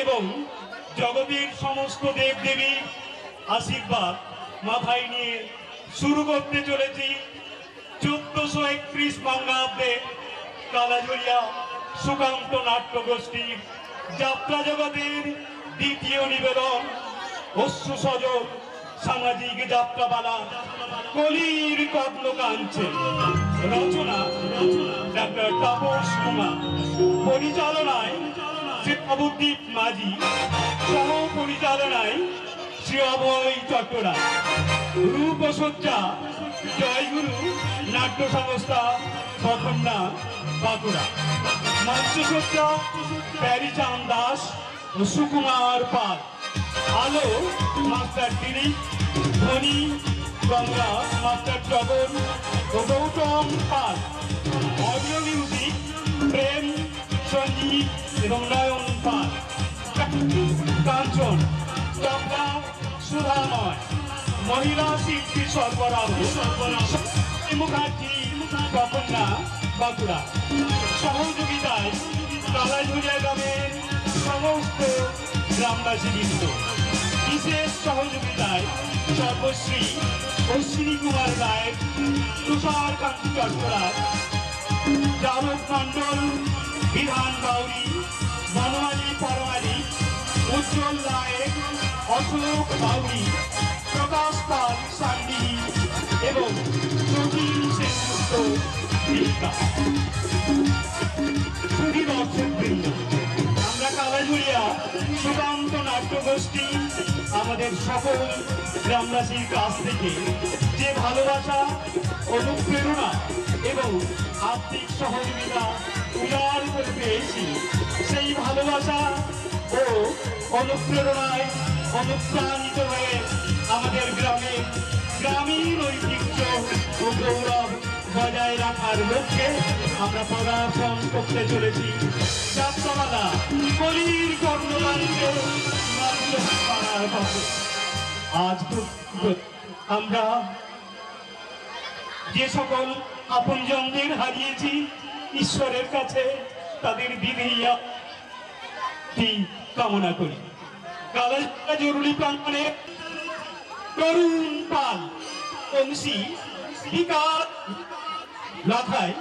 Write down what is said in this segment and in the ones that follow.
এবং জগতের সমস্ত দেবদেবীর আশীর্বাদ মাথায় নিয়ে শুরু করতে চলেছি 1431 বঙ্গাব্দে কালাঝুরিয়া সুকান্ত নাট্য গোষ্ঠীর যাত্রা জগতের দ্বিতীয় নিবেদন অশ্রু সজল সামাজিক যাত্রাপালা কলির কর্ণ কাঞ্চন। রচনা ডাক্তার তাপস কুমার, পরিচালনায় শ্রী অবদ্বীপ মাঝি, সহ পরিচালনায় শ্রী অভয় চট্টরা, রূপসজ্জা জয়গুরু নাট্য সংস্থা বখন্না বাঁকুড়া, মঞ্চসজ্জা প্যারিচাঁদ দাস ও সুকুমার পাল, আলো মাস্টার দিলীপ, ধনী গঙ্গা মাস্টার জগন ও গৌতম পাল, অডিও মিউজিক প্রেম সঞ্জীব এবং নয়ন পাল, কাঞ্চন গঙ্গা সুধাময়, মহিলা শিল্পী সরবরাহ মুখার্জি বখন্না বাঁকুড়া, সহযোগিতায় কালাঝুরিয়া গ্রামের সমস্ত গ্রামবাসীবৃন্দ, বিশেষ সহযোগিতায় সর্বশ্রী অশ্বিনী কুমার রায়, তুষারকান্তি চট্টরাজ, জারক মণ্ডল, বিধান বাউরি, বনমালী পরমালী, উজ্জ্বল রায়, অশোক বাউরি, প্রকাশ পাল সান্ডি এবং জটিল সেনগুপ্ত দীপিকা। শুধু দর্শকবৃন্দ, আমরা কালাঝুরিয়া সুকান্ত নাট্য গোষ্ঠী আমাদের সকল গ্রামবাসীর কাছ থেকে যে ভালোবাসা, অনুপ্রেরণা এবং আর্থিক সহযোগিতা উদার করে পেয়েছি, সেই ভালোবাসা ও অনুপ্রেরণায় অনুপ্রাণিত হয়ে আমাদের গ্রামীণ ঐতিহ্য ও গৌরব বজায় রাখার লক্ষ্যে আমরা পদার্পণ করতে চলেছি যাত্রাপালা কলির কর্ণকাঞ্চে। আজ আমরা যে সকল আপনজনদের হারিয়েছি, ঈশ্বরের কাছে তাদের বিধিয়া কামনা করি। কালাঝুরিয়া জরুরি প্রাঙ্গণে তরুণ পাল, বংশী বিকাশ লাথায়,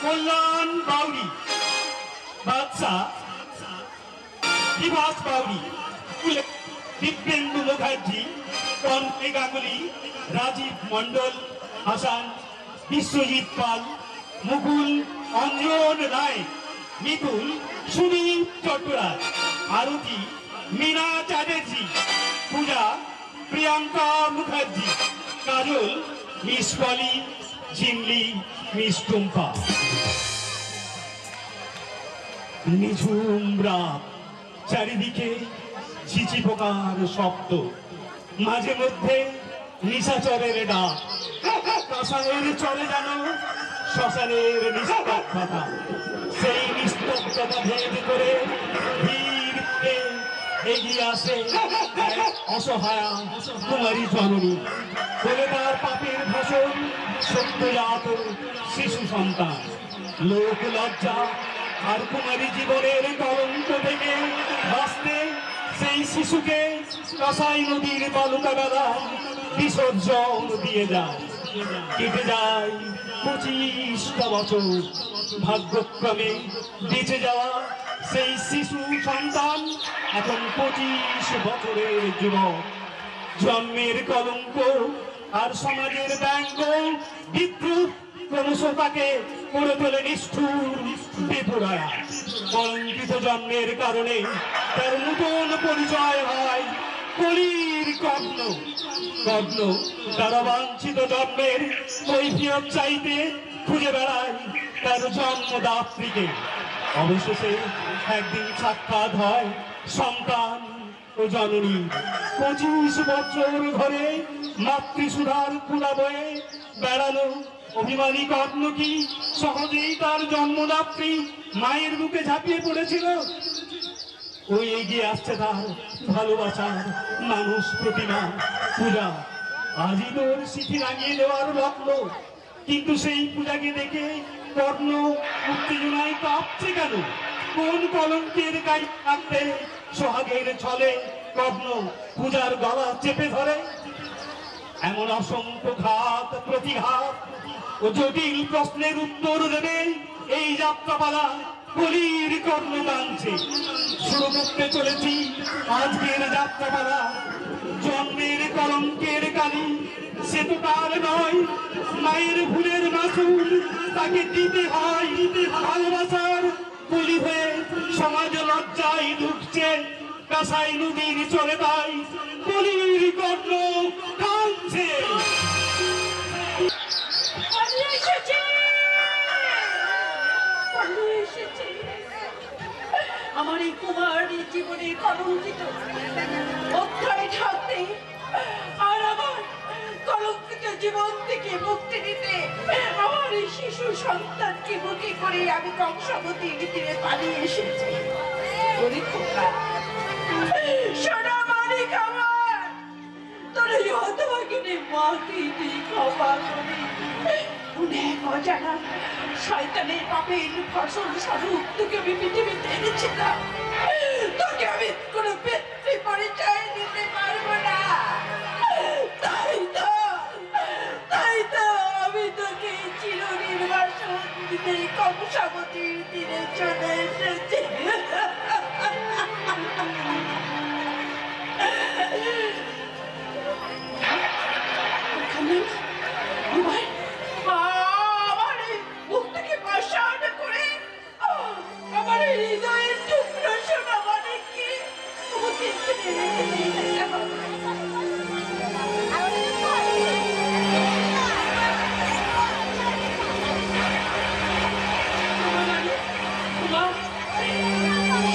কল্যাণ বাউরি, বাদশা বিভাস বাউরি, দিব্যেন্দু মুখার্জি, কণ্ঠে গাঙ্গুলি, রাজীব মণ্ডল, হাসান, বিশ্বজিৎ পাল, মুকুল, অঞ্জন রায়, মিতুল, সুনীল চট্টরাজ, আরতি, মীনা চ্যাটার্জি, পূজা, প্রিয়াঙ্কা মুখার্জি, কাজল, মিস পলি, ঝিমলি, মিস টুম্পা। নিঝুম রাত, চারিদিকে ঝিঝি পোকার শব্দ, মাঝে মধ্যে নিশাচরের ডাক, শ্মশানের চলে যেন শ্মশানের নিস্তব্ধতা। সেই নিস্তব্ধতা ভেদ করে ধীরে এগিয়ে আসে অসহায়া কুমারী জননী, বলে তার পাপের ভাষণ সত্যজাত শিশু সন্তান। লোক লজ্জা আর কুমারী জীবনের কলঙ্ক থেকে বাঁচতে সেই শিশুকে কাঁসাই নদীর বালুকা বেলা বিসর্জন দিয়ে যায়। কেটে যায় 25টা বছর, ভাগ্যক্রমে বেঁচে যাওয়া সেই শিশু সন্তান এখন 25 বছরের যুবক। জন্মের কলঙ্ক আর সমাজের ব্যঙ্গ বিদ্রুপ ক্রমশ তাকে করে তোলে নিষ্ঠুর বেপরোয়া। কলঙ্কিত জন্মের কারণে তার নতুন পরিচয় হয় কলির কর্ণ। কর্ণ তার অবাঞ্ছিত জন্মের কৈফিয়ত চাইতে খুঁজে বেড়ায় তার জন্মদাত্রীকে। অবশেষে একদিন সাক্ষাৎ হয় সন্তান ও জননী। 25 বছর ধরে মাতৃসুধার কুলা বয়ে বেড়ানো অভিমানী কর্ণ কি সহজেই তার জন্মদাত্রী মায়ের বুকে ঝাঁপিয়ে পড়েছিল? ওই এগিয়ে আসছে তার ভালোবাসার মানুষ প্রতিমা পূজা। আজই তোর স্মৃতি রাঙিয়ে দেওয়ার লগ্ন, কিন্তু সেই পূজাকে দেখে কর্ণ উত্তেজনায় কাঁপছে কেন? কোন কলঙ্কের গায়ে থাকতে সোহাগের ছলে কর্ণ পূজার গলা চেপে ধরে। এমন অসংখ্য ঘাত প্রতিঘাত ও জটিল প্রশ্নের উত্তর দেবে এই যাত্রাপালা কলির কর্ণ টানছে। শুরু করতে চলেছি আজকের যাত্রাপালা। জন্মের কলঙ্কের কালি সে তো তার নয়, মায়ের ভুলের মাসুল তাকে দিতে হয়। ভালোবাসার কলি হয়ে সমাজ লজ্জায় ঢুকছে, কাসাই নদীর চলে তাই কলির কর্ণ টানছে। আমার এই কুমার জীবনে কলঙ্কিত অধ্যায় থাকতে আর আমার কলঙ্কিত জীবন থেকে মুক্তি দিতে আমার এই শিশু সন্তানকে বুকে করে আমি কংসাবতীর তীরে পালিয়ে এসেছি। সোনা মালিক আমার, তোর এই হতভাগিনী মাকে ক্ষমা করি। অনেক অজানা শয়তানের পাপের ফসল স্বরূপ তোকে আমি পৃথিবীতে এনেছিলাম। তোকে আমি কোনো পিতৃ পরিচয় দিতে পারবো না। তাই তো আমি তোকে চিরনির্বাসন দিতে কংসাবতীর তীরে চলে এসেছি।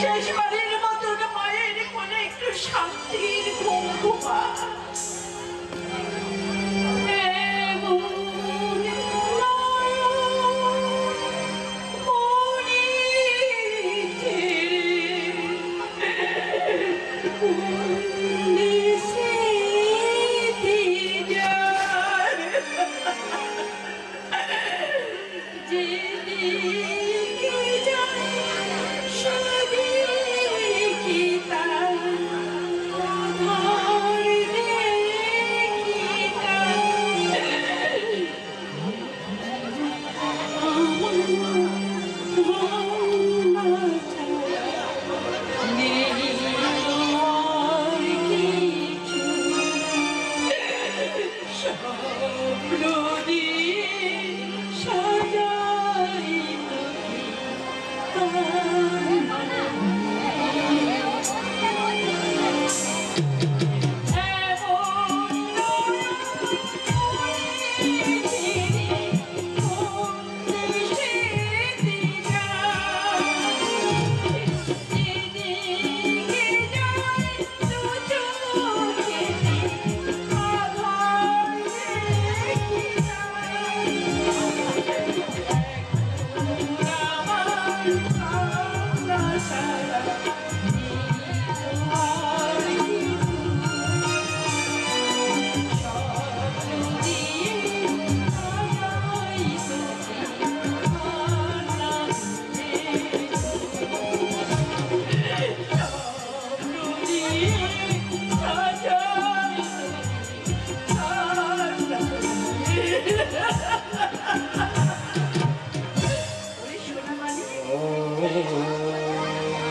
শেষবারের মতন মায়ের কোলে একটু শান্তির ঘুম ঘুমা।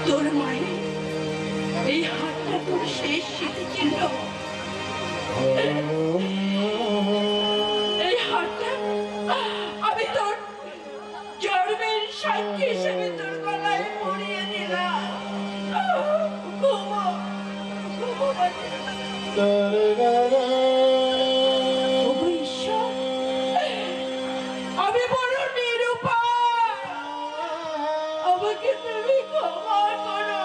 তোর মায়ের এই হাতটা তোর শেষ স্মৃতিচিহ্ন। এই হাতটা আমি তোর জন্মের সাক্ষী হিসেবে তোর গলায় পরিয়ে দিলাম। আমি বড় নিরুপায়, আমাকে তুমি ক্ষমা করো।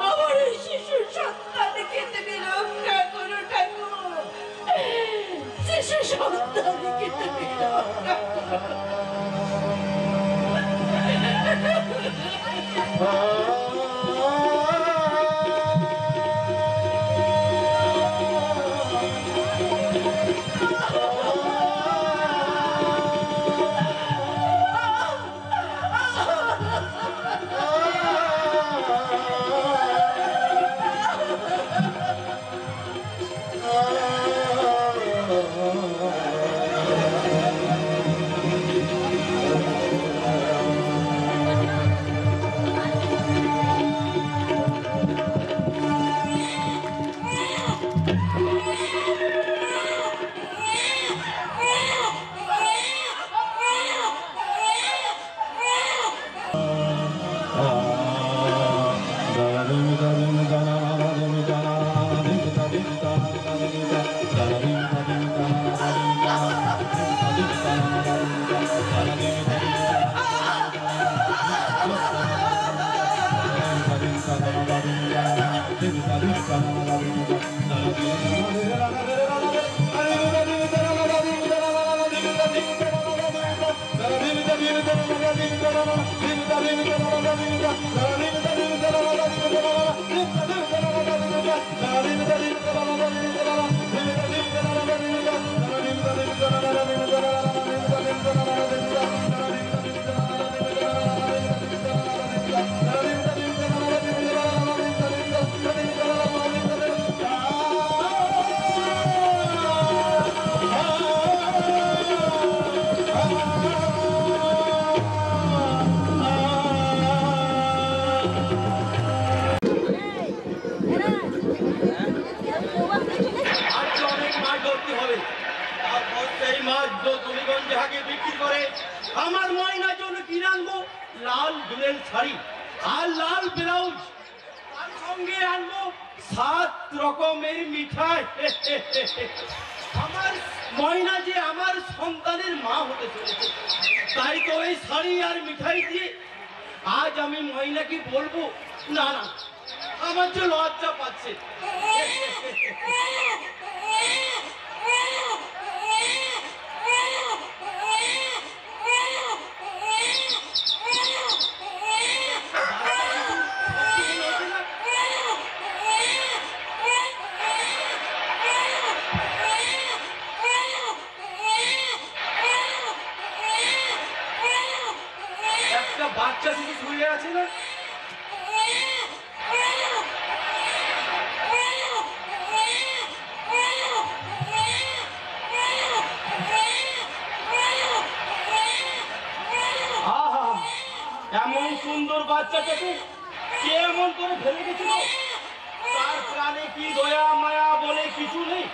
আমার এই শিশু সন্তানকে তুমি রক্ষা করো ঠাকুর। শিশু সন্তানকে তুমি রক্ষা করো। আমার ময়নার জন্য কিনে আনবো লাল দুলের শাড়ি আর লাল ব্লাউজ, তার সঙ্গে আনবো 7 রকমের মিঠাই। আমার ময়না যে আমার সন্তানের মা হতে চলেছে, তাই তো এই শাড়ি আর মিঠাই দিয়ে আজ আমি ময়নাকে বলবো। না না, আমার যে লজ্জা পাচ্ছে। বাচ্চা শুধু শুয়ে আছে না, এমন সুন্দর বাচ্চাটাকে কে এমন করে ফেলে গেছিল? তার প্রাণে কি দয়া মায়া বলে কিছু নেই?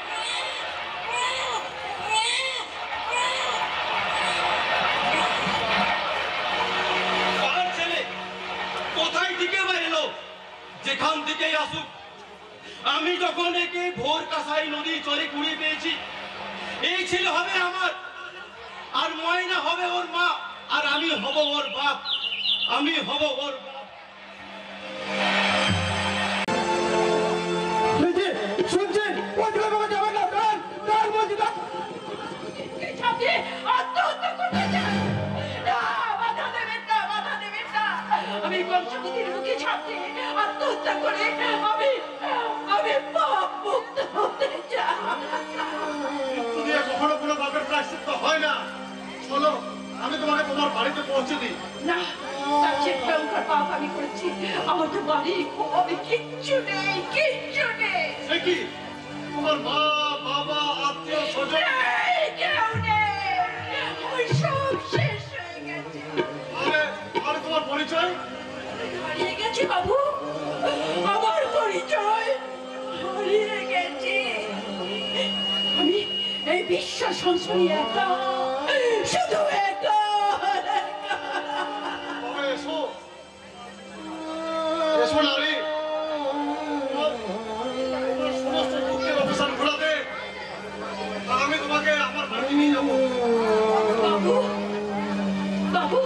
কোথায় থেকে বেরোলো? যেখান থেকে আসুক, আমি যখন একে ভোর কাসাই নদী চরে কুড়িয়ে পেয়েছি, এই ছিল হবে আমার, আর ময়না হবে ওর মা, আর আমি হব ওর বাপ। আমি হব ওর বাপ। শুনছেন? আমি পঞ্চবতীর মুখে ছাড়তে আত্মহত্যা করে আমি পাপ মুক্ত হতে চাই। কখনো কোনো পাপের প্রায়শ্চিত্ত হয় না। চলো, আমি তোমাকে তোমার বাড়িতে পৌঁছে দিই। না, তার চেয়ে ভয়ঙ্কর পাপ আমি করেছি। আমার তো বাড়ি আমি কিচ্ছু নেই, কিচ্ছু নেই। সে কি? তোমার মা, বাবা, আত্মীয় স্বজন কেউ নেই, ওই সব শেষ হয়ে গেছে। আরে তোমার পরিচয় হারিয়ে গেছে বাবু, আমার পরিচয় হারিয়ে গেছে। আমি এই বিশ্ব সংসারী একা, শুধু একা। এসো, এসো নারী। সমস্ত দুঃখের অবসান ঘোরাতে আমি তোমাকে আমার বাড়িতে নিয়ে যাবো। বাবু, বাবু,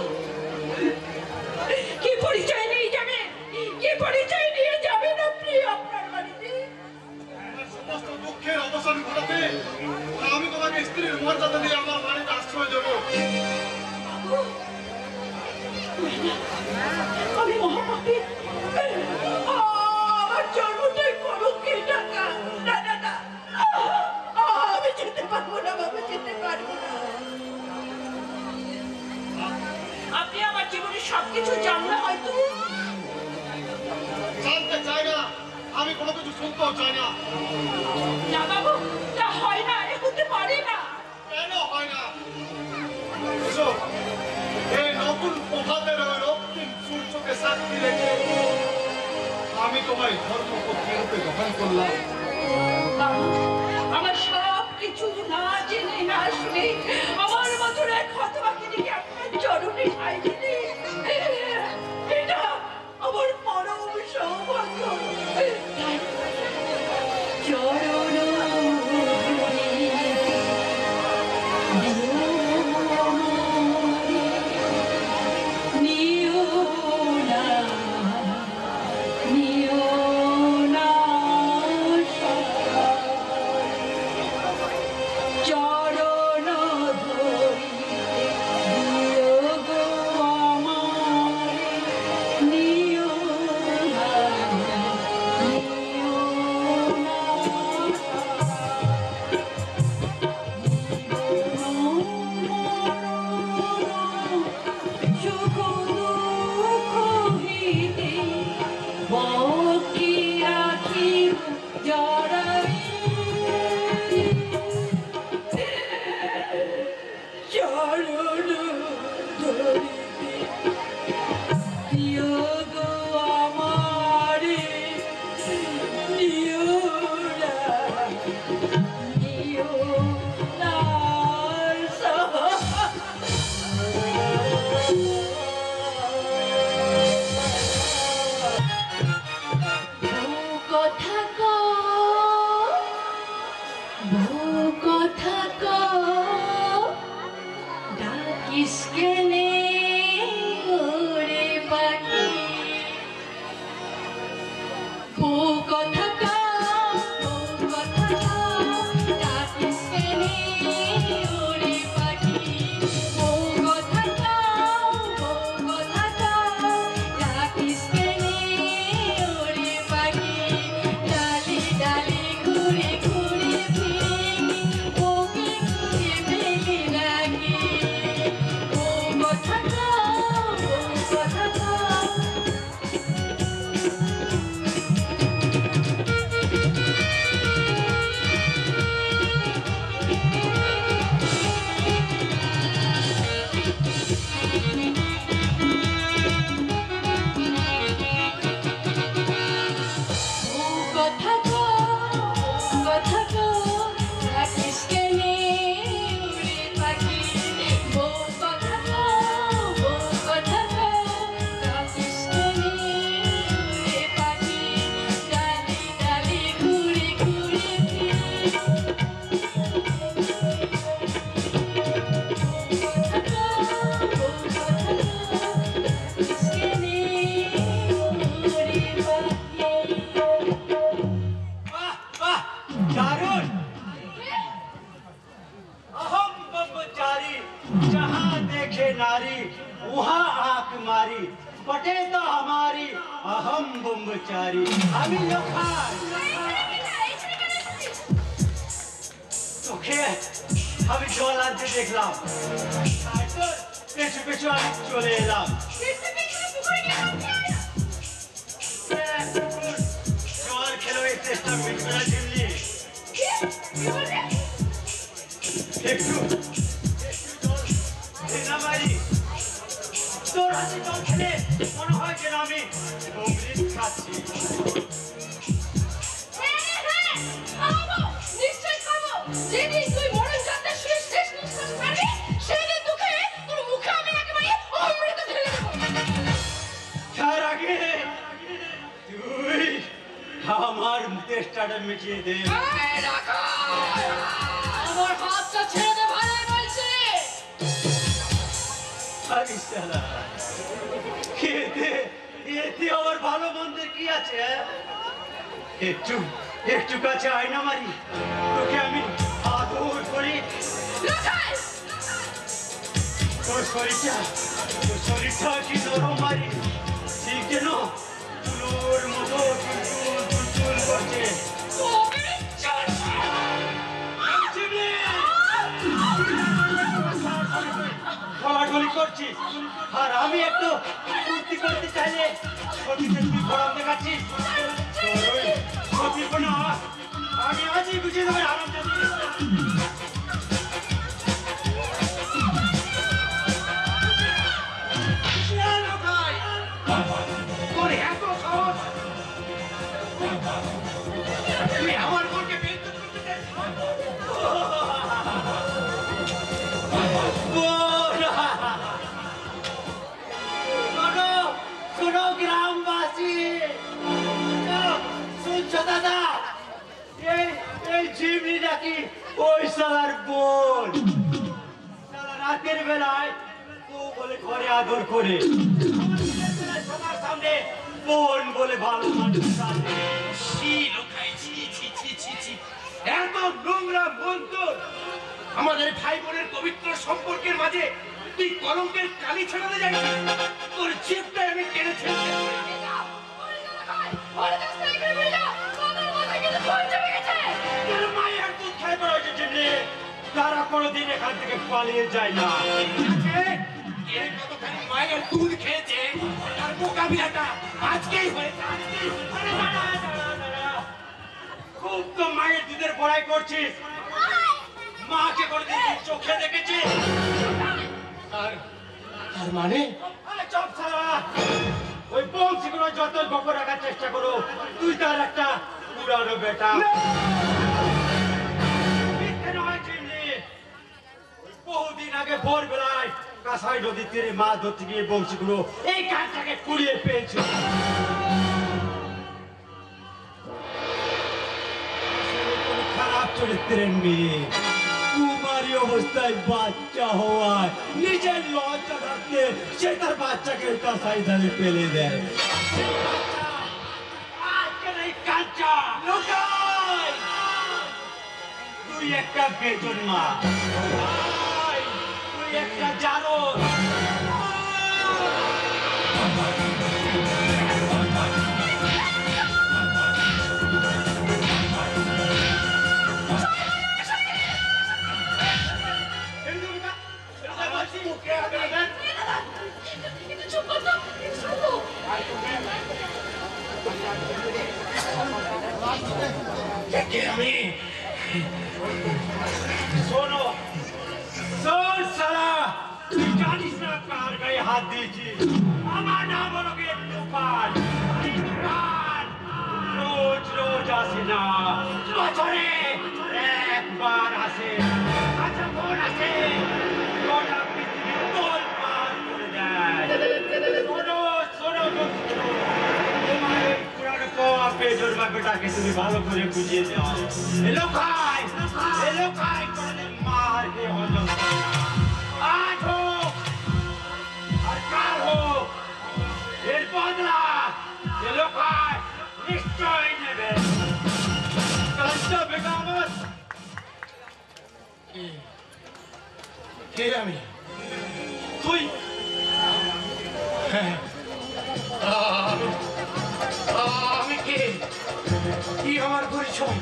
কি পরিচয় নিয়ে যাবেন? কি পরিচয় নিয়ে যাবেন আপনি আপনার বাড়িতে? সমস্ত দুঃখের অবসান ঘটাতে আমি তোমাকে স্ত্রীর মর্যাদা দিয়ে আমার বাড়িতে আশ্রয় দেবো। আমি মহাপাপী, আমার জন্মটাই কলঙ্কে টাকা। না না না, আমি যেতে পারবো না বাবু, যেতে পারবো না। আপনি আমার জীবনের সবকিছু জানলে হয়তো। জানতে চাই না, আমি কোনো কিছু শুনতেও চাই না। না বাবু, তা হয় না, এ হতে পারে না। কেন হয় না? এসো, এই নতুন প্রভাতের ওই রক্তিম সূর্যকে সাক্ষী রেখে আমি তোমায় ধর্মপত্নী রূপে গ্রহণ করলাম। বাবু, আমার সব কিছু না জেনে না শুনে আমার মতন এক হতভাগিনীকে আপনার চরণে ঠাঁই দিলে, এটা আমার পরম সৌভাগ্য। বউ কথা কাও, বউ কথা কাও, ডাকিস কেনে ওরে পাখি। বউ কথা কাও, বউ কথা কাও, ডাকিস কেনে ওরে পাখি। ডালে ডালে ঘুরে ঘুরে ফিরি, ওকে খুঁজে পেলি নাকি? বউ কথা কাও, বউ কথা কাও। বউ কথা কও, কথা কও, ডাকিস কেনে উড়ে পাখি। বউ কথা কও, বউ কথা কও, ডাকিস কেনে উড়ে পাখি। ডালে ডালে ঘুরে ঘুরে ফিরি, কথা কও, বউ কথা কও, ডাকিস কেনে উড়ে পাখি। বাহ বাহ দারুণ अहम ब्रह्मचारी जहाँ देखे नारी वहाँ आंख मारी बटे तो हमारी अहम ब्रह्मचारी আমি লোখান তোকে আমি জল আনতে দেখলাম তারপর পেছু পেছু আমি চলে এলাম জল খেলো এই চেষ্টা মিটবে না ঝিমলি একটু জল খেলা মারি তোর হাতে জল খেলে মনে হয় যেন আমি অমৃত খাচ্ছি নিশ্চয় খাবো। যেদিন তুই মরণ যাত্রা শেষ শেষ নিঃশ্বাস ছাড়বি, সেদিন তোকে তোর মুখে আমি একেবারে অমৃত ঢেলে দেবো। তার আগে তুই আমার তেষ্টাটা মিটিয়ে দে এই রাখো! আমার হাতটা ছেড়ে দে ভাই বলছি। আরে শালা এতে এতে আমার ভালো মন্দের কি আছে হ্যাঁ? একটু একটু কাছে আয়না মারি তোকে আমি আদর করি লুকাই! তোর শরীরটা কি নরম মারি ঠিক যেন তুলোর মতো টুলটুল টুলটুল করছে তোকে চল! ঢলাঢলি করছিস আর আমি একটু ফুর্তি করতে চাইলে সতীতে তুই গরম দেখাচ্ছিস তোর ওই সতীর কোনো আমি আজই বুঝিয়ে দেবো আরাম তোর এত সাহস তুই আমার বোনকে বেইজ্জত করতে শোনো গ্রামবাসী শুনছো দাদা এই ঝিমনি নাকি ওই শালার বোন শালা রাতের বেলায় ও বলে ঘরে আদর করে সবার সামনে বোন বলে ভালো মানুষ এত নোংরা মন্তর আমাদের ভাই বোনের পবিত্র সম্পর্কের মাঝে তুই কলঙ্কের কালি ছড়াতে যাচ্ছিস তোর জিভটাই আমি টেনে ছেড়ে মায়ের দুধ খাই করা হয়েছে তারা কোনোদিন এখান থেকে পালিয়ে যায় না মায়ের দুধ খেয়েছে তার মোকাবিলাটা আজকেই হয়েছে খুব তো মায়ের দুধের বড়াই করছিস মাকে কোনোদিন চোখে দেখেছিস আর মানে চপ ছাড়া ওই বংশীগুলো যত গোপন রাখার চেষ্টা করো তুই তার একটা পুরানো বেটা বহুদিন আগে ভোরবেলায় কাঁসাই নদীর তীরে মাছ ধরতে গিয়ে বংশীগুলো এই কাজটাকে কুড়িয়ে পেয়েছে খারাপ চরিত্রের মেয়ে কুমারী অবস্থায় বাচ্চা হওয়ায় নিজের লজ্জা থাকতে সে তার বাচ্চাকে কাঁসাই ধারে ফেলে দেয় আজকে এই একটা বেজন্মা, তুই একটা জারদ। আমি শোনো, শোন শালা, তুই জানিস না কার গায়ে হাত দিয়েছি? আমার নাম হলো গিয়ে তুফান। এই তুফান রোজ রোজ আসে না, বছরে একবার আসে। আচ্ছা কোন আসে? গোটা পৃথিবী তোলপাড় করে দেয়। শোনো শোনো বন্ধু, তোমার ওই পুরানো কওয়া বেজন্মা বেটাকে তুমি ভালো করে বুঝিয়ে দাও। এলো খাই কোনদিন মার খেয়ে হজম করে না। আজ হোক আর কাল হোক, এর বদলা এলো খাই নিশ্চয় নেবে। কাজটা বেটা আমার। কে আমি? তুই হ্যাঁ, আমি কে? কি আমার পরিচয়?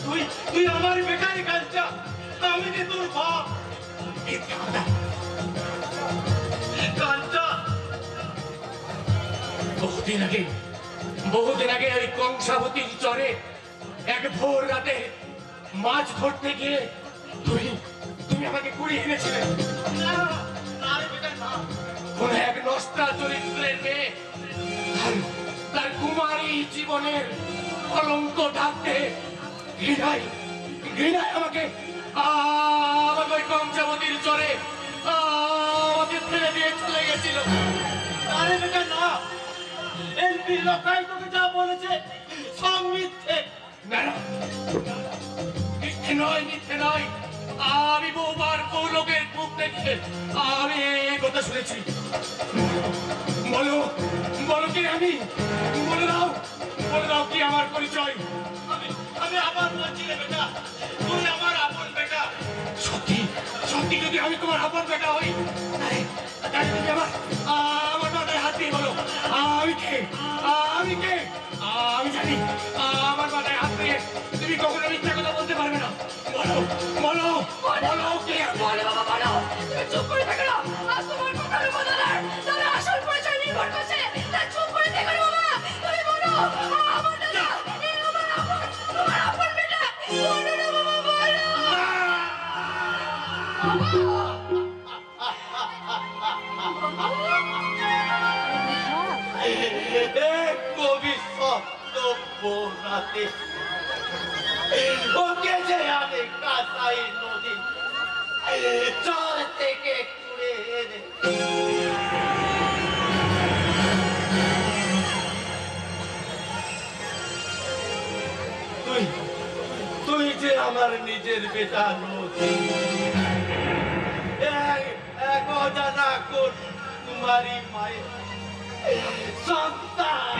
তুই তুই আমার বেটারি কাজটা, আমি যে তোর বাপ। কাজটা বহুদিন আগে ওই কংসাবতীর চরে এক ভোর রাতে মাছ ধরতে গিয়ে তুমি আমাকে কুড়িয়ে এনেছিলে। না না রে বেটা না। কোন এক নষ্টা চরিত্রের মেয়ে তার কুমারী জীবনের কলঙ্ক ঢাকতে ঘৃণায় আমাকে ওই কংসাবতীর চরে আমাকে ফেলে দিয়ে চলে গেছিল। আরে বেটা না, এমপি লোকাই তোকে যা বলেছে সব মিথ্যে। না না, মিথ্যে নয়। আমি বহুবার বহু লোকের মুখ থেকে আমি এই কথা শুনেছি। বলো কি আমি? বলে দাও কি আমার পরিচয়? আমি আবার বলছি রে বেটা, তুই আমার আপন বেটা। সত্যি যদি আমি তোমার আপন বেটা হই, তাহলে তুমি আমার মাথায় হাত দিয়ে বলো আমি কে? আমি জানি আমার মাথায় হাত দিয়ে তুমি কখনো মিথ্যা কথা বলতে পারবে না। বলো কে? বলো বাবা বলো, তুমি চুপ করে থাকো না। আজ তোমার কথার উপর তাহলে আসল পরিচয় নির্ভর করছে। তা চুপ করে থাকো না বাবা, তুমি বলো আমার দাদা, এ তোমার আপন বেটা। বলো না বাবা বলো। কবি শব্দ বোনাতে ওকে যে আমি কাঁসাই নদী চর থেকে কুড়ে এনে তুই যে আমার নিজের বেটা নদী, এক অজানা কোন কুমারী মায়ের সন্তান।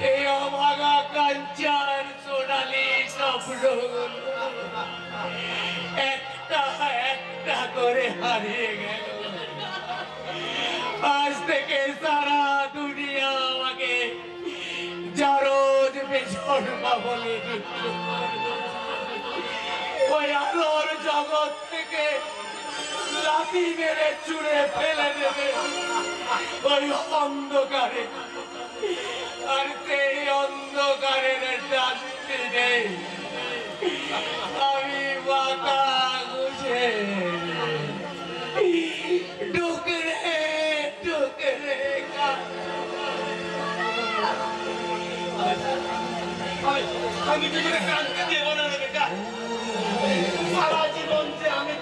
এই অভাগা কাঞ্চার সোনালি স্বপ্নগুলো একটা করে হারিয়ে গেল। আজ থেকে সারা দুনিয়া আমাকে জারদ বেজন্মা বলে ওই আলোর জগৎ থেকে লাথি মেরে চুড়ে ফেলে দেবে ওই অন্ধকারে। আর সেই অন্ধকারের ডাস্টবিনে আমি মাথা গুছে টুকরে আমি কি করে কাঁদতে দেব না রে বেটা? সারা জীবন যে আমি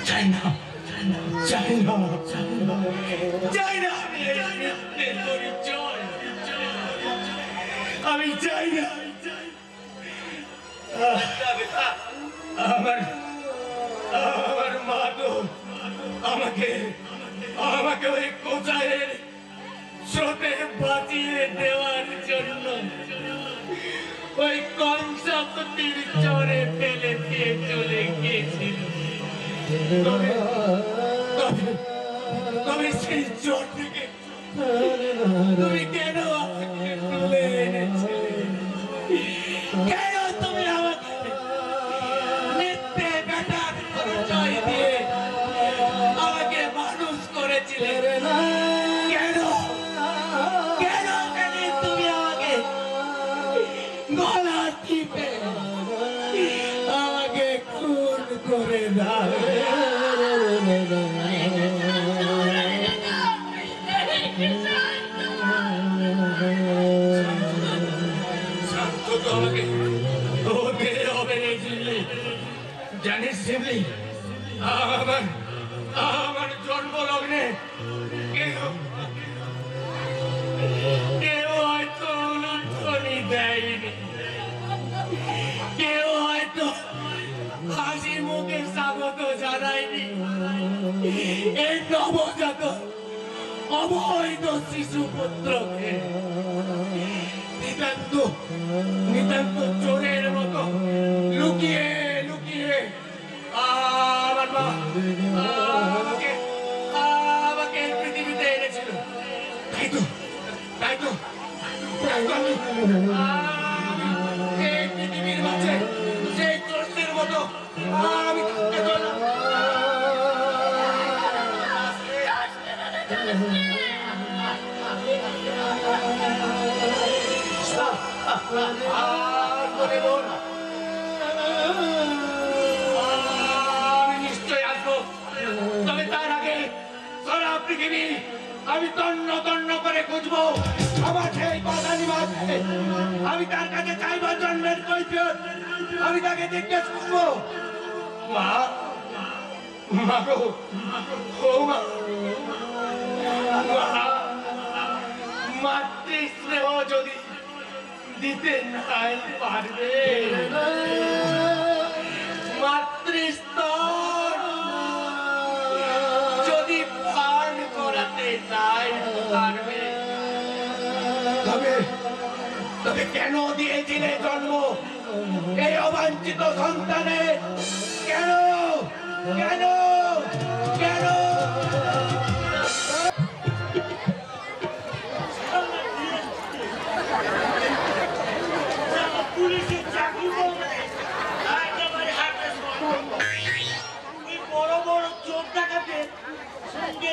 চাই না আমি এই মৃত্যুর পরিচয়। আমি চাই না আমার মা তো আমাকে ওই কোথায়ের স্রোতে বাঁচিয়ে দেওয়ার জন্য ওই কংসাপতির চরে ফেলে দিয়ে চলে গিয়েছিল। তবে সেই চর থেকে তুমি কেন আমাকে তুলে এনেছিলে? কেন তুমি আমাকে মিথ্যে বেটার পরিচয় দিয়ে আমাকে মানুষ করেছিলে? কেন তুমি আমাকে গলা টিপে আমাকে খুন করে দাও? জানিস শিবলি, আমার জন্মলগ্নে কেউ হয়তো উলুধ্বনি দেয়নি, কেউ হয়তো হাসি মুখে স্বাগত জানায়নি এই নবজাত অবৈধ শিশুপুত্রকে। নিতান্ত চোরের মতো লুকিয়ে আমার মা আমাকে পৃথিবীতে এনেছিল। তাই তো আমি এই পৃথিবীর মাঝে সেই চোরের মতো আমি থাকতে চললাম। আমি নিশ্চয় আসবো, তবে তার আগে সারা পৃথিবী আমি তন্ন করে খুঁজবো আমার সেই বাদানি মাকে। আমি তার কাছে চাইবো জন্মের কৈফিয়ত। আমি তাকে জিজ্ঞেস করবো, মা গো, ও মা, মাতৃস্নেহ যদি দিতে নাই পারবে, মাতৃস্তর যদি পান করাতে নাই পারবে, তবে কেন দিয়েছিলে জন্ম এই অবাঞ্ছিত সন্তানের? কেন?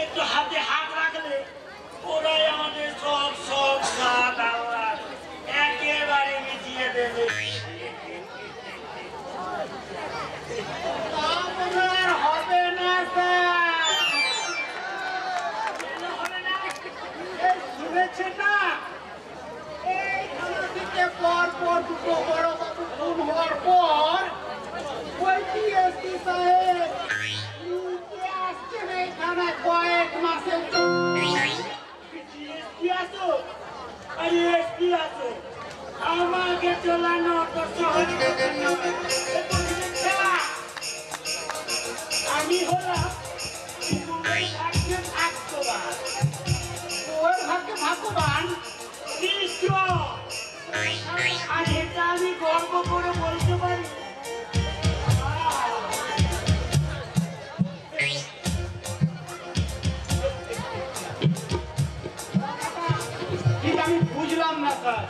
একটু হাতে হাত রাখলে ওরাই আমাদের সব সাত আল্লাহ একেবারে মিটিয়ে দেবে। হবে না শুনেছেন না, এই দিকে পর দুটো বড় বাবু খুন হওয়ার পর ওই টিএসপি সাহেব কয়েক মাসের আমাকে চলানো আমি হলাম ভাগ্যবান আর এটা আমি গর্ব করে বলতে পারি। আমি বুঝলাম না স্যার,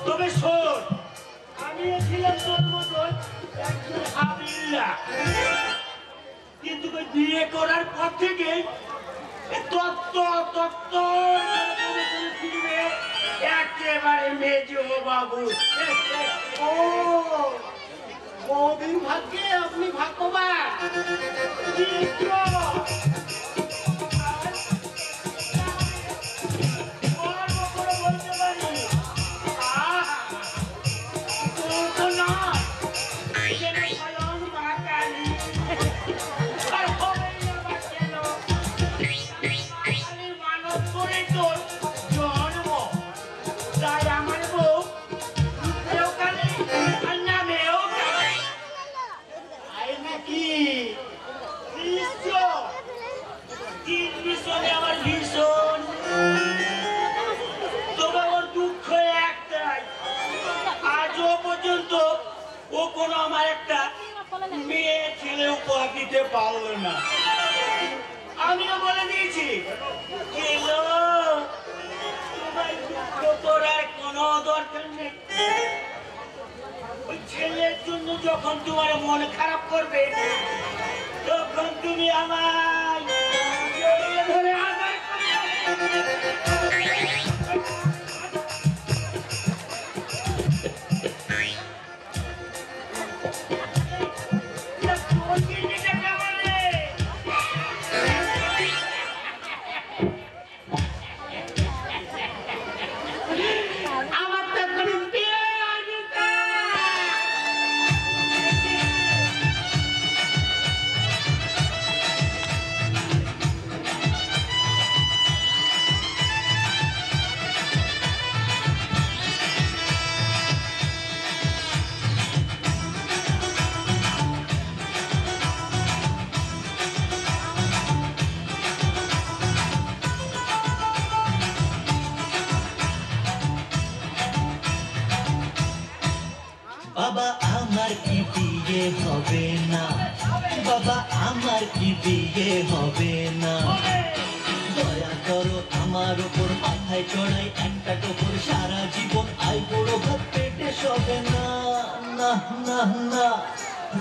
তবে শোন, আমি ছিলাম তোর মতো একজন হাবিল্লা, কিন্তু বিয়ে করার পর থেকে তত্ত্ব একেবারে মেজো বাবু। ও কদিন ভাগ্যে আপনি ভাগ্যবান। করে তোর জন্ম, তাই আমার বউ রূপেও কালে আর নামেও কালে। তাই নাকি ভীষণ তিন ভীষণে আমার ভীষণ, তবে ওর দুঃখ একটাই, আজও পর্যন্ত ও কোনো আমার একটা মেয়ে ছেলে উপহার দিতে পারলো না। আমিও বলে দিয়েছি তোমার দুঃখ করার কোনো দরকার নেই। ওই ছেলের জন্য যখন তোমার মন খারাপ করবে তখন তুমি আমার জড়িয়ে ধরে আদর করবে। বাবা আমার কি বিয়ে হবে না, বাবা আমার কি বিয়ে হবে না, দয়া করো আমার উপর, মাথায় চড়াই একটা টোপর, সারা জীবন আই বড় ভাত পেটে সবে না, না না না।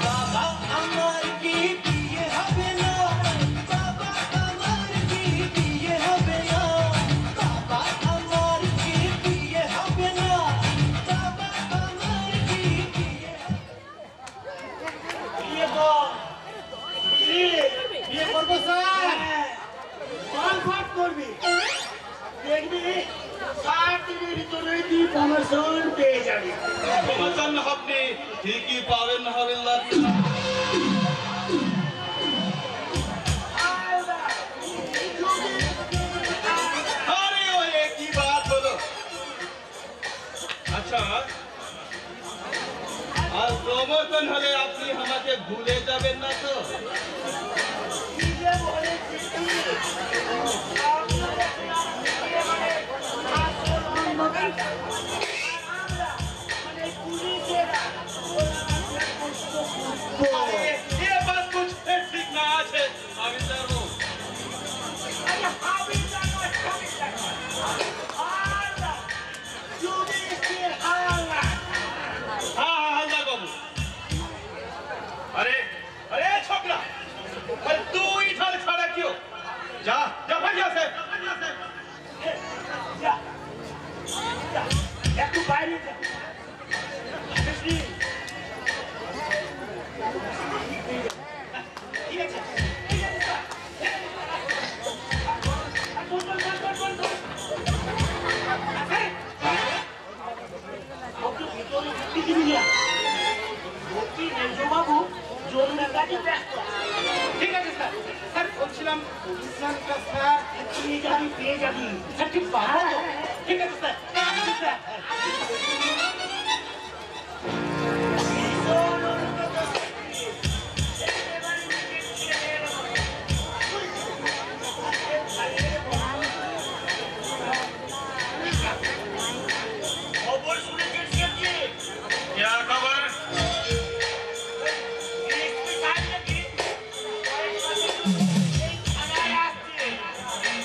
বাবা আমার কি বিয়ে হবে না, বাবা আমার কি বিয়ে হবে না, বাবা আমার কি বিয়ে হবে না, বাবা আমার কি বিয়ে বিয়ে করবো স্যার, কনফার্ম করবি, দেখবি 7 দিনের ভিতরে তুই প্রমোশন পেয়ে যাবি। প্রমোশন আপনি ঠিকই পাবেন হাবিলদার। আরে ওই কি বাত হলো। আচ্ছা, আর প্রমোশন হলে আপনি আমাকে ভুলে যাবেন না তো? अरे, ये बात कुछ ठीक ना আছে হাবিলদার বাবু। हाँ हालदार बाबू। अरे अरे छोकरा, अरे तू इधर खड़ा क्यों? जा जा भाग यहाँ से। একটু বাইরে যা। ঠিক আছে। বাবু জরুরি কাজে ব্যস্ত। ঠিক আছে স্যার। স্যার বলছিলাম স্যারটা স্যার পেয়ে যাবি স্যার ঠিক পাবো তো? ঠিক আছে স্যার। স্যার খবর শুনেছিস কি? क्या खबर?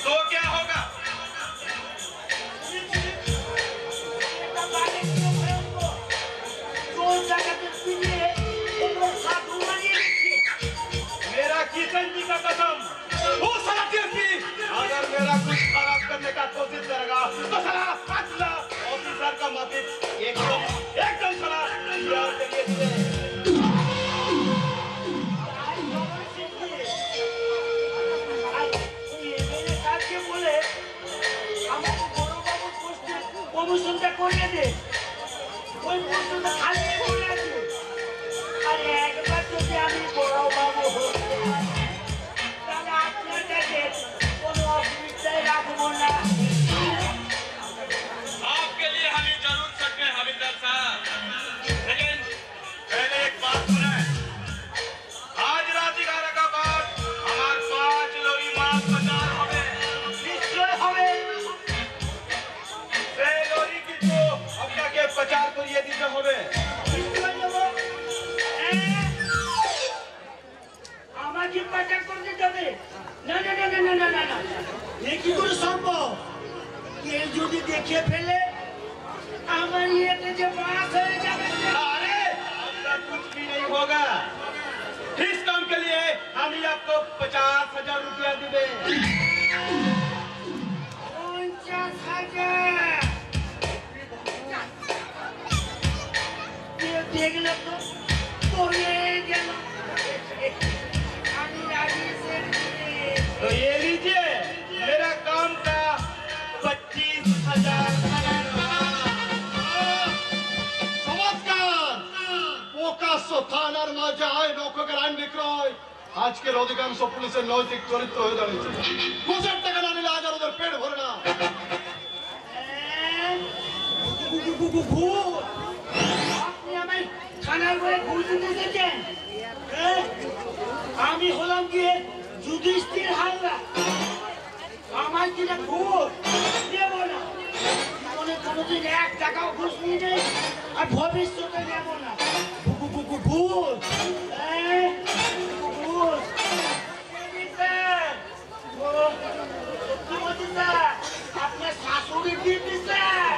तो क्या होगा? मेरा किशन जी का कसम, वो साला DSP अगर मेरा कुछ खराब करने का कोशिश करेगा तो साला ऑफिसर का मतलब एकदम साला यार के लिए প্রমোশনটা করিয়ে দে, ওই প্রশ্নটা খালি পড়ে আছে। আর একবার যদি আমি বড় বাবু হই তাহলে আপনার কাছে কোনো অসুবিধায় রাখবো না। করবো? কেউ যদি দেখে ফেলে আমার ইয়েতে যে বাস হয়ে যাবে। अरे आपका कुछ भी नहीं होगा। इस काम के लिए हम ही आपको 50,000 रुपया देंगे। 50,000 কেউ দেখলে তো পড়ে গেল। আমি রাজি সেরছি। तो ये लीजिए मेरा काम का 25,000। চমৎকার! প্রকাশ্য থানার মাঝে আইন রক্ষকের আইন বিক্রয় আজকের অধিকাংশ পুলিশের নৈতিক চরিত্র হয়ে দাঁড়িয়েছে। ঘুষের টাকা না নিলে আজ আর ওদের পেট ভরে না। আপনি আমায় থানায় করে ঘুষ দিতে এসেছেন? আমি হলাম গিয়ে যুধিষ্ঠির হালদার। আমার যেটা ঘুষ দেব না, জীবনে কোনোদিন 1 টাকাও ঘুষ নিয়ে নেই, আর ভবিষ্যতে নেব না। ঘুষ ঘুষ সত্যি বলছি স্যার, আপনার শাশুড়ি দিদি স্যার।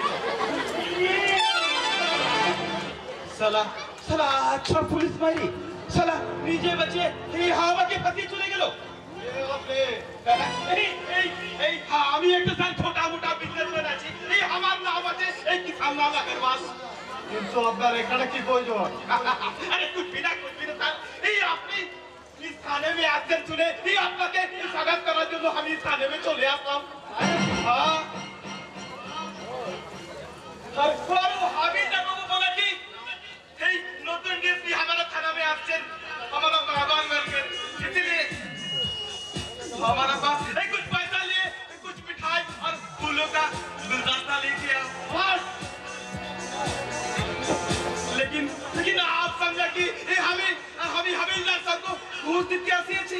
साला साला अच्छा पुलिस मारी साला নিজে বাঁচে এই আমাকে পতি চলে গেল। এ আপনি এই আমি একটা স্যার ছোটা মোটা বিজনেসম্যান আছি, এই আমার নাম আছে এই কিসান নালা করবাস। কিন্তু আপনার এখানে কি প্রয়োজন? अरे कुछ भी ना স্যার, এই আপনি इस थाने में आकर सुने এই আপনাকে স্বাগত করার জন্য আমি থানে में চলে আসলাম। হ্যাঁ আর আমি যাবো বলে কি এই নতুন ডিএসপি हमारा थाना में আসছেন हमारा बागवान मिलकर, इसलिए हमारा पास कुछ पैसा लिए कुछ मिठाई और फूलों का गुलदस्ता लेके आओ बस। लेकिन आप समझा कि ये हमें हमें सबको घूस इत्यासी अच्छी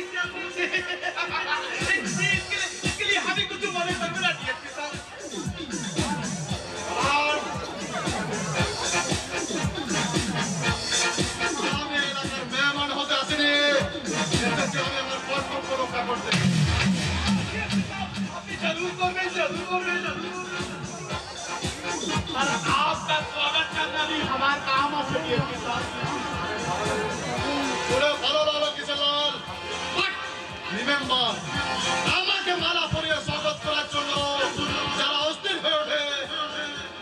इसके लिए हमें कुछ मदद करना डीएसपी साहब। আমি এলাকার মেহমান হতে আসিনি, এসেছি আমি আমার কর্তব্য রক্ষা করতে। আপনি जरूर করবেন। और आपका स्वागत करना भी हमारा काम है डीएसपी साहब। শুনে ভালো লাগলো কিশোরলাল, বাট রিমেম্বার, আমাকে মালা পরিয়ে স্বাগত করার জন্য যারা অস্থির হয়ে ওঠে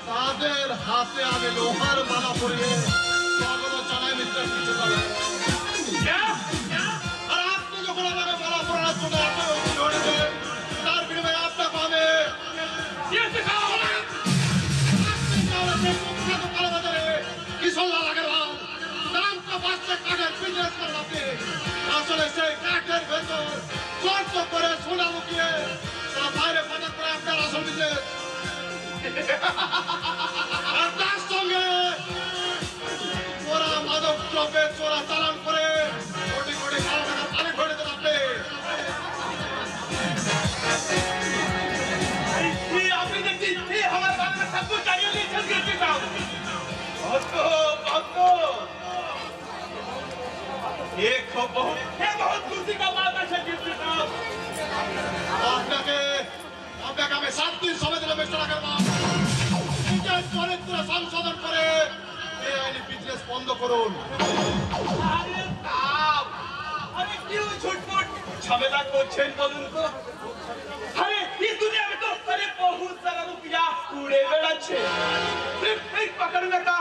তাদের হাতে আমি লোহার মালা পরিয়ে স্বাগত জানাই মিস্টার কিশোরলাল। क्या আর আপনি যখন আমাকে মালা পরানোর জন্য এত অস্থির হয়েছেন, তার বিনিময়ে আপনাকে আমি डीएसपी साहब কিশোরলাল আগরওয়াল নাম তো বাঁচতে কাঠের বিজনেস করেন আপনি। আসলে সেই কাঠের ভেতর গর্ত করে সোনা লুকিয়ে তা বাইরে পাচার করে আপনার আসল বিজনেস। আর তার সঙ্গে ওরা মাদক দ্রব্যের চোরা চালান করে কোটি কোটি কালো টাকা পানি ভরে দেন আপনি। ये आपने देखी ये हमारे बारे में सब कुछ चाहिए नहीं चल डीएसपी साहब। बहुत ये बहुत खुशी का बात है डीएसपी साहब। আপনাকে আমি 7 দিন সময় দিলাম মিস্টার আগরওয়াল, নিজের চরিত্র সংশোধন করে এই আইনি বিজনেস বন্ধ করুন। अरे साहब अरे क्यों झूठ-मूठ झमेला করছেন বলুন তো? अरे इस दुनिया में तो अरे बहुत सारा रुपया उड़े बेड़ाচ্ছে, सिर्फ एक पकड़ने का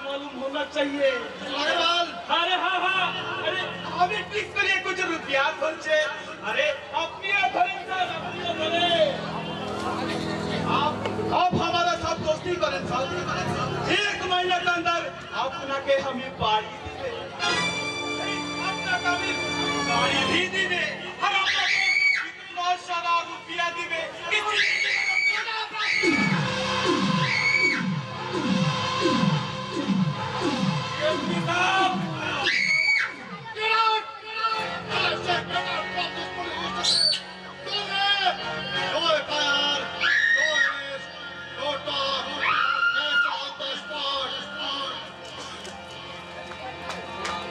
मालूम होना चाहिए। আগরওয়াল अरे हाँ अरे हमें ठीक करिए कुछ रुपया खोलছে। अरे अपनी धरे सर अपनी धरे आप हमारा सब दोस्ती करें साहब। 1 महीना के अंदर আপনাকে আমি বাড়ি দিবে, আপনাকে আমি গাড়ি भी দিবে, আর আপনাকে इतना सारा रुपया দিবে कि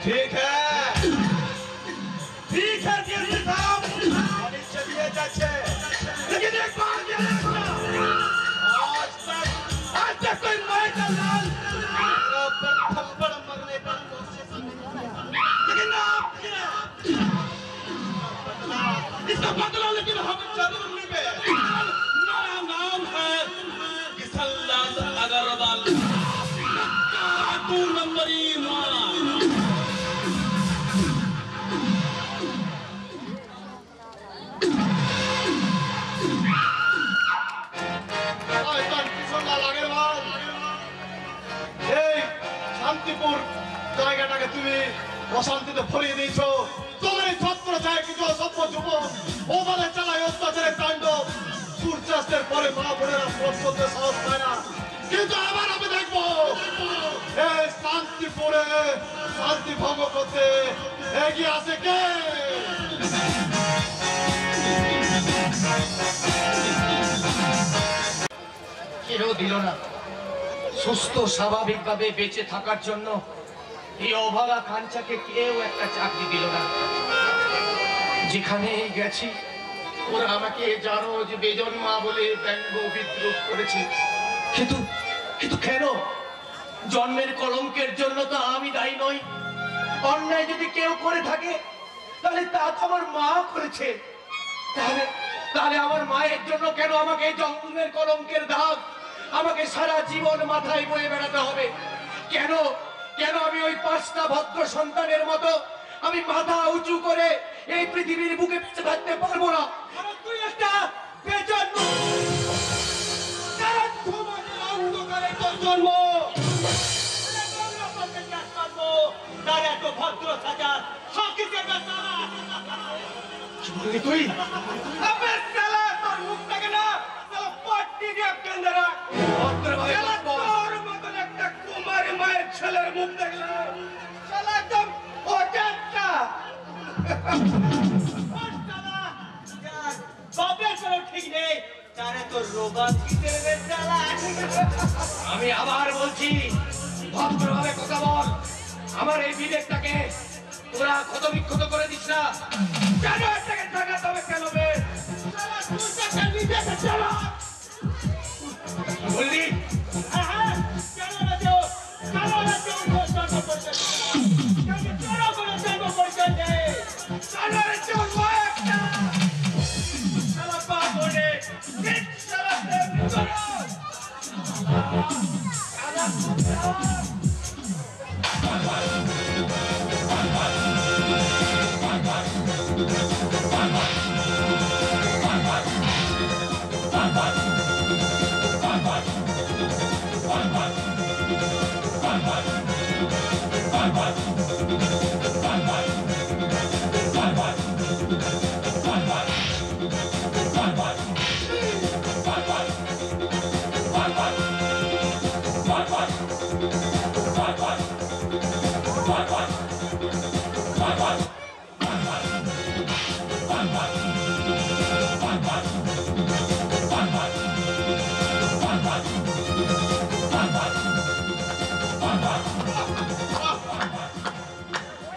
ठीक है डीएसपी साहब, चलिए जाचे, लेकिन एक बात आज तक कोई मैं का लाल तेरा पर थप्पड़ मरने का कोशिश लेकिन ना इसका बदला लेकिन हम जरूर लेंगे। मेरा नाम है किसनलाल अग्रवाल, तू नंबरी मारा। শয়তান কিশোরলাল আগরওয়াল, এই শান্তিপুর জায়গাটাকে তুমি অশান্তিতে ভরিয়ে দিয়েছো। তোমার এই ছত্র চায় কিছু অসভ্য যুবক ও বলে চালায় অত্যাচারের তাণ্ডব। সূর্যাস্তের পরে মা বোনেরা পথ চলতে সাহস পায় না, কিন্তু আবার আমি দেখবো এই শান্তিপুরে শান্তি ভঙ্গ করতে এগিয়ে আসে কে। কেউ দিল না সুস্থ স্বাভাবিকভাবে বেঁচে থাকার জন্য। এই অভাগা কাঞ্চাকে কেউ একটা চাকরি দিল না। যেখানে গেছি ওরা আমাকে জানো যে বেজন্মা বলে ব্যঙ্গ বিদ্রুপ করেছে। কিন্তু কিন্তু কেন? জন্মের কলঙ্কের জন্য তো আমি দায়ী নই। অন্যায় যদি কেউ করে থাকে তাহলে তা তো আমার মা করেছে। তাহলে তাহলে আমার মায়ের জন্য কেন আমাকে এই জন্মের কলঙ্কের দাগ আমাকে সারা জীবন মাথায় বয়ে বেড়াতে হবে? কেন কেন আমি ওই 5টা ভদ্র সন্তানের মতো আমি মাথা উঁচু করে এই পৃথিবীর বুকে বেঁচে থাকতে পারবো না? কারণ তুই একটা বেজন্ম, কারণ তোমাদের অন্ধকারে তোর জন্ম। তার এত ভদ্র সাজা সবকিছু কি বললি তুই? আবে সালা তোর মুখ থেকে না সালা পট্টি দিয়ে কেন্দ্র রাখ। ভদ্রভাবে সালা বল। তোর মতন একটা কুমারী মায়ের ছেলের মুখ দেখলাম সালা একদম ওটাটা বাপের কোনো ঠিক নেই, তারে তোর রোবান্তি দেবে সালা। আমি আবার বলছি ভদ্রভাবে কথা বল। আমার এই বিবেকটাকে তোরা ক্ষতবিক্ষত করে দিস না। কেন এটাকে টাকা তবে কেন বে সালা তুই টাকা নিজেকে চালা। বললি হ্যাঁ কেন না দেও কেন না দেও জন্ম পরিচয় কেন কোনো জন্ম পরিচয় নেই কেন রে জন্ম একটা সালা পাবনে ঠিক সালা দেবি করো সালা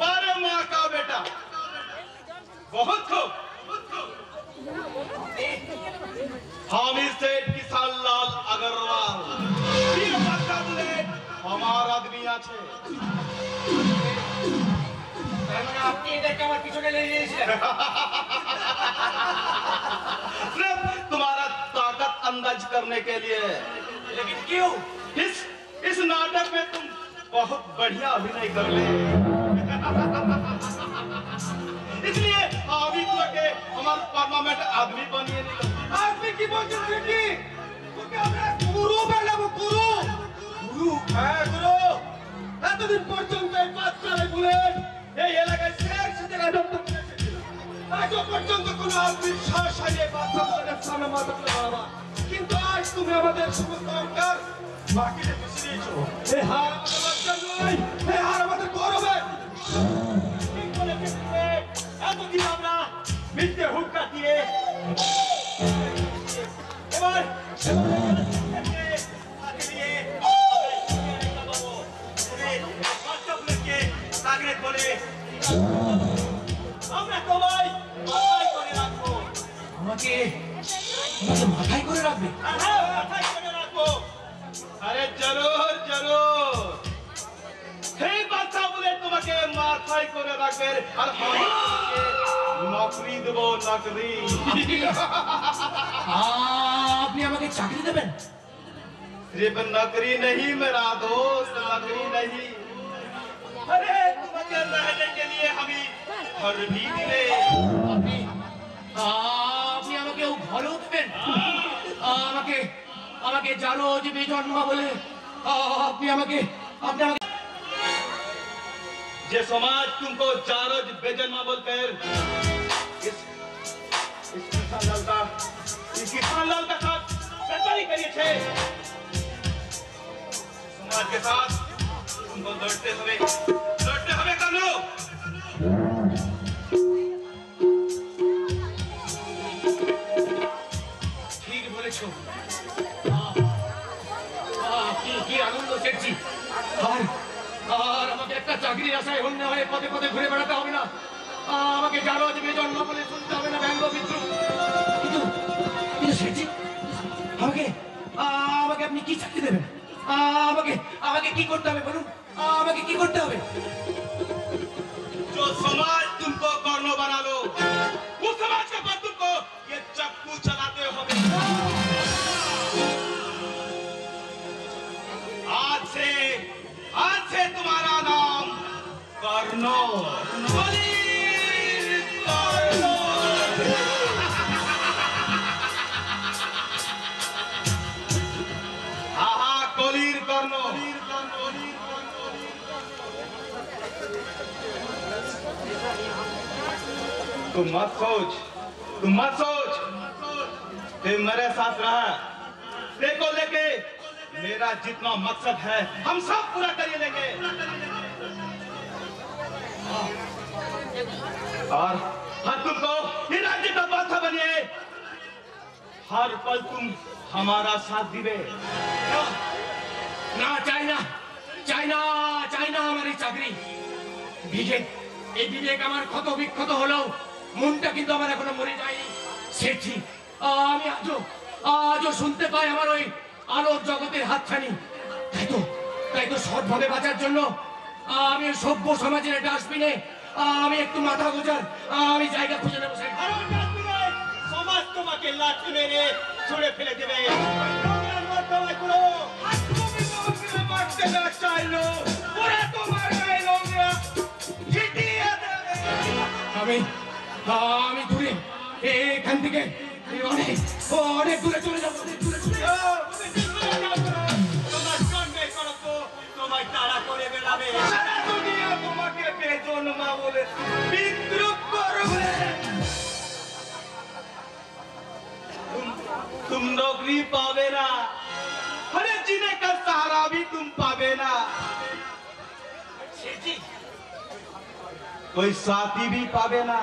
अरे माँ का बेटा बहुत खूब। हामिद सेठ किशनलाल अग्रवाल ये मतलब ले हमार आदमी আছে। তার মানে আপনি এদেরকে আমার পিছনে লেগে দিয়েছিলেন। सिर्फ तुम्हारा ताकत अंदाज करने के लिए। लेकिन क्यों? इस नाटक में तुम बहुत बढ़िया अभिनय कर ले इसलिए अभी तो के हमारे पार्लियामेंट आदमी बनिए नहीं। आदमी की बोलते हैं कि तो क्या আমরা গুরু বানাবো গুরু গুরু হ্যাঁ গুরু এতদিন পর্যন্ত এই বাচ্চারা বলে এই এলাকায় শের সাথে রাজত্ব করেছে। আজও পর্যন্ত কোনো আদমির সাহস হয়নি এই বাচ্চাদের সামনে মাথা তুলে দাঁড়াবা। কিন্তু আজ তুমি আমাদের সমস্ত অহংকার বাকিতে মিশিয়ে দিয়েছো। এই হার আমাদের বাচ্চা নয়, এই হার আমাদের গৌরবের। ঠিক বলেছেন তুমি। এতদিন আমরা মিথ্যে হুক্কা দিয়ে এবার আমরা সবাই মাথায় করে রাখবো। আমাকে আমাকে মাথায় করে রাখবে? হ্যাঁ, মাথায় করে রাখবো। আরে জরুর জরুর, সেই বাচ্চা বলে তোমাকে মাথায় করে রাখবে, আর আমি তোমাকে নকরি দেবো, নকরি। আপনি আমাকে চাকরি দেবেন? सिर्फ नौकरी नहीं मेरा दोस्त, नौकरी नहीं, अरे तुम्हें रहने के लिए हमें घर भी दिले। আপনি আপনি আমাকে ঘরেও দেবেন? আমাকে আমাকে জানো যে বেজন্মা বলে আপনি আমাকে जे समाज तुमको जारोज बेजन्मा बोलकर इस किसान लाल का साथ गद्दारी करिए छे। समाज के साथ तुमको लड़ते हुए कर लो। ঠিক বলেছো। কি আনন্দ সেটছি। আর আমাকে একটা চাকরির আশায় অন্য হয়ে পদে পদে ঘুরে বেড়াতে হবে না। আমাকে জানো যে বেজন্ম বলে শুনতে হবে না ব্যঙ্গ বিদ্রুপ। কিন্তু কিন্তু সেটজি, আমাকে আমাকে আপনি কি চাকরি দেবেন? আমাকে আমাকে কি করতে হবে বলুন? আমাকে কি করতে হবে? जो समाज तुमको कौनो बना लो, उस समाज के बाद तुमको ये चक्कू चलाते हो। आज से तुम्हारा नाम कर्नो, कलीर कर्नो। आहा, कलीर कर्नो। तुम मत सोच, तुम मेरे साथ रहा, देखो लेके मेरा जितना मकसद है हम सब पूरा कर लेंगे। और हर तुमको ये राज्य का बादशाह बनिए, हर पल तुम हमारा साथ दिवे। না চাই না, চাই না, চাই না আমার এই চাকরি। বিবেক, এই বিবেক আমার ক্ষত বিক্ষত হলেও মনটা কিন্তু আমার এখনো মরে যায়নি। সেটি আমি আজও শুনতে পাই আমার ওই আলোর জগতের হাতছানি। তাই তো সৎভাবে বাঁচার জন্য আমি ওই সভ্য সমাজের ডাস্টবিনে আমি একটু মাথা গোজার আমি জায়গা খুঁজে নেবো। সমাজ তোমাকে লাঠি মেরে ছুঁড়ে ফেলে দেবে। আমি দূরে এখান থেকে অনেক অনেক দূরে চলে যাবো। তোমায় তাড়া করে বেড়াবে, সারা দুনিয়া তোমাকে বেজন্মা বলে বিদ্রুপ করবে। तुम नौकरी पावे ना, अरे जीने का सहारा भी तुम पावे ना, कोई साथी भी पावे ना,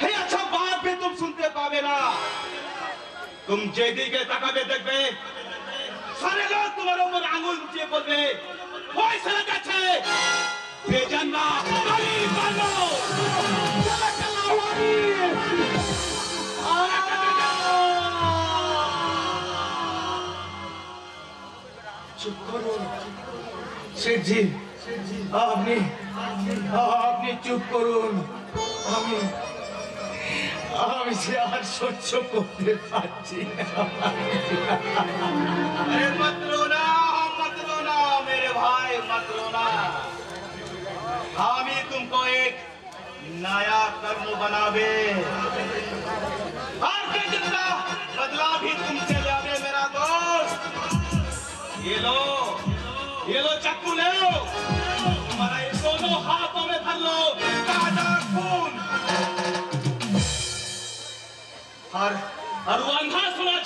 है अच्छा बात भी तुम सुनते पावे ना। तुम जेदी के तकाबे देखबे, सारे लोग तुम्हारे ऊपर आंगुल ऊंचे बोलबे, कोई सलग अच्छे बेजन्मा गरीब बनो। চুপ করুন শেঠজি, আপনি চুপ করুন। আমি যে আর সহ্য করতে পারছি না। अरे मत रोना मेरे भाई, मत रोना। हम ही तुमको एक नया कर्म बनावे, हर के जितना बदला भी तुमसे लावे मेरा दोस्त। ये लो चाकू ले लो, तुम्हारा ये दोनों हाथों में धर लो ताजा खून। और वो अंधा समाज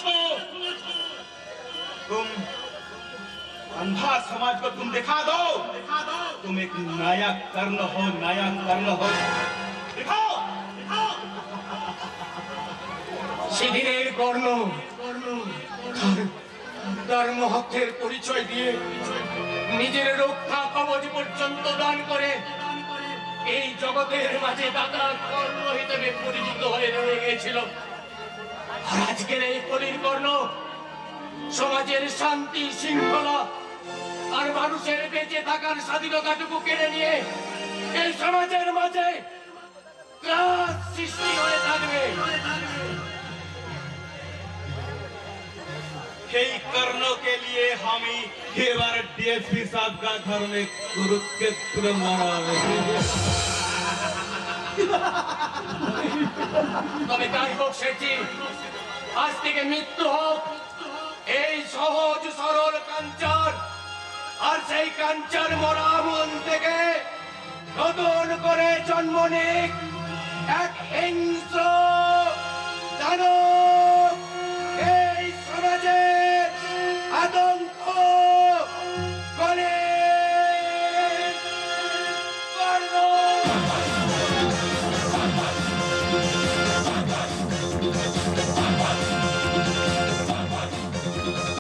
को तुम दिखा दो, तुम एक नया कर्ण हो, दिखाओ। সেদিনের কর্ণ তার মহত্বের পরিচয় দিয়ে নিজের রক্ষা কবচ পর্যন্ত দান করে এই জগতের মাঝে দাতা কর্ণ হিসেবে পরিচিত হয়ে রয়ে গেছিল। আর আজকের এই কলির কর্ণ সমাজের শান্তি শৃঙ্খলা আর মানুষের বেঁচে থাকার স্বাধীনতাটুকু কেড়ে নিয়ে এই সমাজের মাঝে ত্রাস সৃষ্টি হয়ে থাকবে। यही करने के लिए हम ही बार डीएसपी साहब का घर में कुरुक्षेत्र मारा তবে তাই হোক সেটি, আজ থেকে মৃত্যু হোক এই সহজ সরল কাঞ্চন, আর সেই কাঞ্চন মরা মন থেকে নতুন করে জন্ম নিক এক হিংস্র